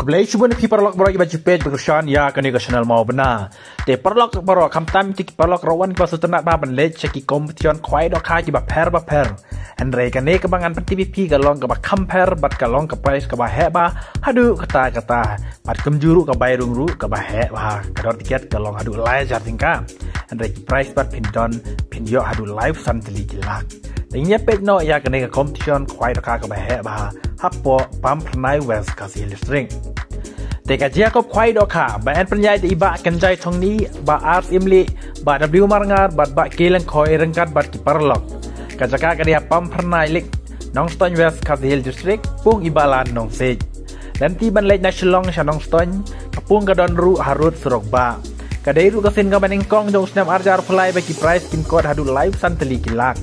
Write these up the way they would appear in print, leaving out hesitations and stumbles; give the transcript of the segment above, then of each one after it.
Kembali cuba ni perlok bro iba jepet berkesan ya kini ke channel mau benar. Te perlok bro kam tam ti perlok rawan ke sutunat ba ban lech ki kompetition khwai dok kha ki ba per. Andre kane ke bangan PTP ke long ke ba compare bat ke long ke price ke ba he ba hadu kata bat kemjuru ke bai rungru ke ba he ba kador tiket ke long hadu lai jar tingka. Andre price bat pindon pinyo hadu live santli kilak. Tingnya pek no ya kene ke competition khwai dok kha ke ba he ba hapo pam pernai west kasih listring. Teka jia kop khwai dok kha ba en penyai di ba kenjai thong ni ba art imli ba w marngar ba kelang khoi rengkat ba ki parlok kajaka kadia pam pernai lik nong ston west kasih district pung ibalan nong sej dan ti ban lek nasional sha nong ston kapung kadon ru harut surok ba kadai ru kasin ka baning kong jong snap arjar fly ba ki price pin code hadu live santeli kilak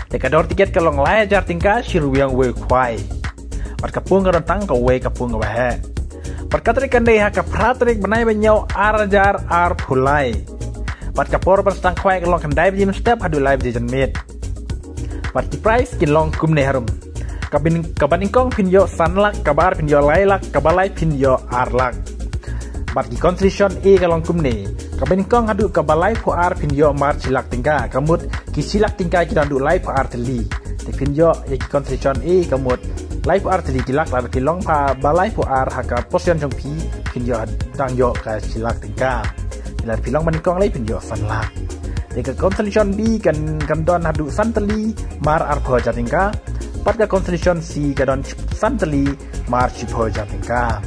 teka dor tiket kalong lai jar tingka shiruang we khwai bat kapung kadon tang ka we kapung ka ba he Perkatrik kandai haka pratrik benai benyau arjar ar pulai. Pat kapor berstang kwai kelong kandai bejim step hadu live di jenmit. Pat di price kin long kum ne harum. Kabaning kong pinyo sanlak kabar pinyo lailak kabalai pinyo arlak. Pat di concession e kelong kum ne. Kabaning kong hadu kabalai pu ar pinyo mar silak tingka. Kamut kisilak tingka kita hadu live ar teli. Di pinyo ya ki concession e kamut live art di kilak lalu kilong pa balai pu ar haka position jong pi pinjo dang yo ka silak tingka lalu pilong manikong lai pinjo sanlak deka constellation b kan don hadu santeli mar ar pho jatingka pat ka constellation c ka don santeli mar chi pho jatingka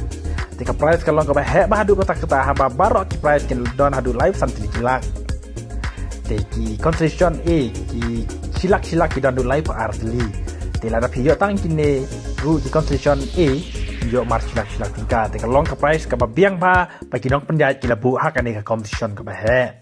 deka price kalong ka ba he ba hadu kota kata haba barok ki price kin don hadu live santeli kilak deki constellation a ki silak ki don hadu live ar teli Tila ada piyo tang kini ru di concession A yo mar silak tingka te long ka price ka biang pa bagi nong penjat kila bu hak ani ka competition ka he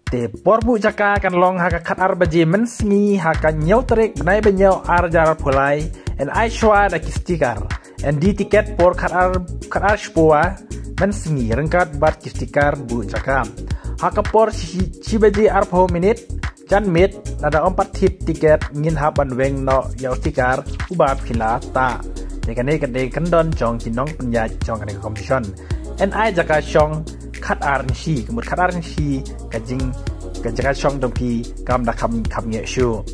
te porbu jaka kan long hak kat ar baje mensingi hak nyau trek benai benyau ar jar pulai and I shwa da kistikar and di tiket por kat ar spua mensingi rengkat bat kistikar bu jaka hak por si baje ar po minute Jan mit ada 4 tip tiket ngin haban weng no yaw tikar ubab kila ta dekane kade kendon jong kinong penyaj jong kane competition NI jaka shong khat ar shi kemut khat ar shi kajing kajaka shong dompi kam da kam nge shu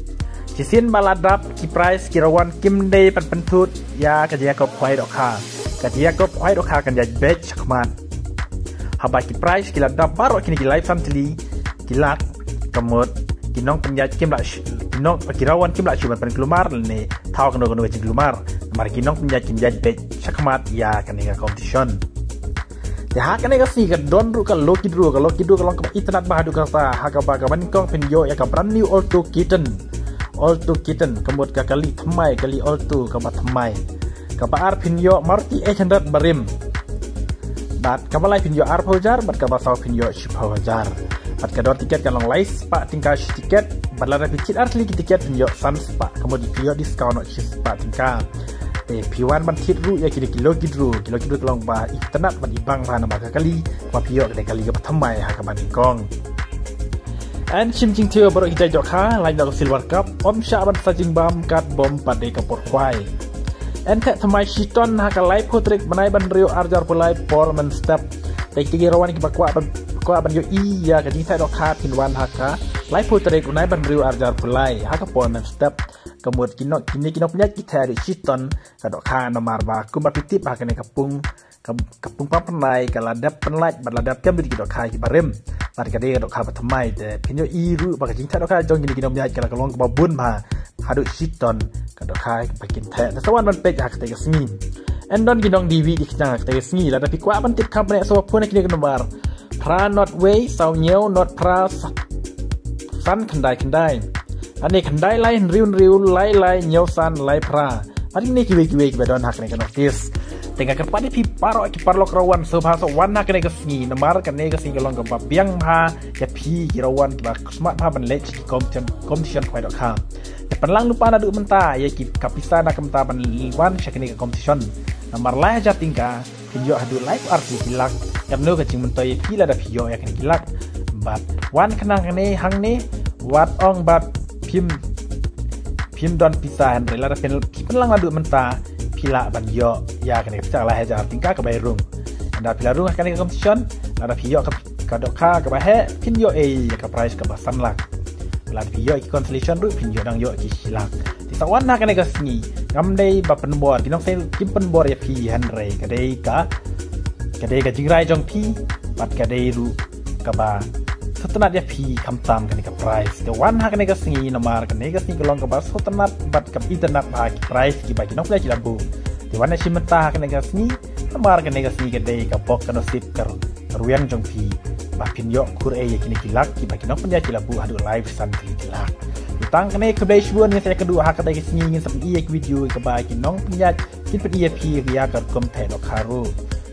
jisin baladap ki price kirawan kim day pan pentut ya kajia kop khwai dok kha kajia kop khwai dok kha kan jaj batch khmat haba ki price kila dap baro kini ki live samtli kilak kemut kinong penjat kim lak kinong kirawan kim lak cuman pen kelumar ne taw keno wajib kelumar mar kinong penjat kim jat bet sakmat ya kaninga competition ya hakanega si ka don ru ka loki dru kalong ka internet ba hadu ka sa ha ka ba ka ban kong penjo ya ka brand new auto kitten kemut ka kali thamai kali auto ka ba thamai ka ba ar pinyo marti 800 barim bat ka balai pinyo ar phojar bat ka ba saw pinyo shiphajar Pat kador tiket kalong lais pak tingkah tiket badala picit artli tiket pinjok san pak kemudian pinjok diskaun no chis pak tingkah piwan ban tit ru ya kilo kidru kalong ba internet ban ibang pa nama kali ma pinjok kali ke thamai ha ka ban kong and chim ching thio baro hidai jok kha lain da silver cup om sha ban sajing bam kat bom pade ka por kwai and the thamai shiton ha ka live potrik banai ban rio arjar pulai porman step Teki rawan ki bakwa ban yo iya ka jing sai dok kha pinwan haka live potrek unai ban riu arjar pulai haka pon step kemud kini punya kita di chiton ka dok kha nomar ba kumba pitip haka ne kapung pam penai kaladap penlaj baladap jam di dok kha ki barem bar ka de dok kha batmai te pinyo iru ba ka jing sai dok kha jong kini punya kala kalong ka bun ba hadu chiton ka dok kha pakin the sawan ban pek haka te smi Endon ginong divi di kecang hak te smi la tapi kwa ban tip company so pun kini nomor pra not way sau nyeu not pra san kendai ane kendai lain riu lai nyeu san lai pra mari ni kiwe badon hak ne kan notis tengah kerpadi pi paro ki parlok rawan so bhaso wan hak ne kasni namar kan ne kasni kalong ka biang ha ya pi rawan ki ba smart ha ban lech ki competition kwai dok ha penlang lupa nadu menta ya ki kapisa na kamta ban wan shakni ka competition namar lai ja tingka pinjo hadu live arti kilak kamno ka ching mentoi pila da pinjo ya kan kilak bat wan kenang ne hang ne wat ong bat phim don pisa han rela da penlang nadu menta pila ban yo ya kan pecah lah aja tingkah ke bayrung anda pila rung kan competition ada pio ke dokha ke bahe pin yo ke price ke basan lah la pio ki consolation ru pin yo dang yo ki silak ti sawan na kan ke sni ngam dei ba penbor kinong sai kim penbor ya pi hanre ke dei ka jingrai jong pi pat ke dei ru ka ba setenat ya pi kamtam kan ke price the one ha kan ke sni nomor kan ke sni kelong ke ba setenat bat ke internet ba ki price ki ba kinong play labu di wana simenta kan ke sni nomor kan ke sni ke dei ka pok kan sip ker ruang jong pi ba pin yo kur e kini kilak ki ba kinong penya labu adu live san kilak tang kene ke blay shwon ni saya kedua ha kata ke sni ngin sam i video ke ba kinong penya kin pe pi ya ka kom the do kharu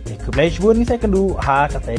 ke blay shwon ni saya kedua ha kata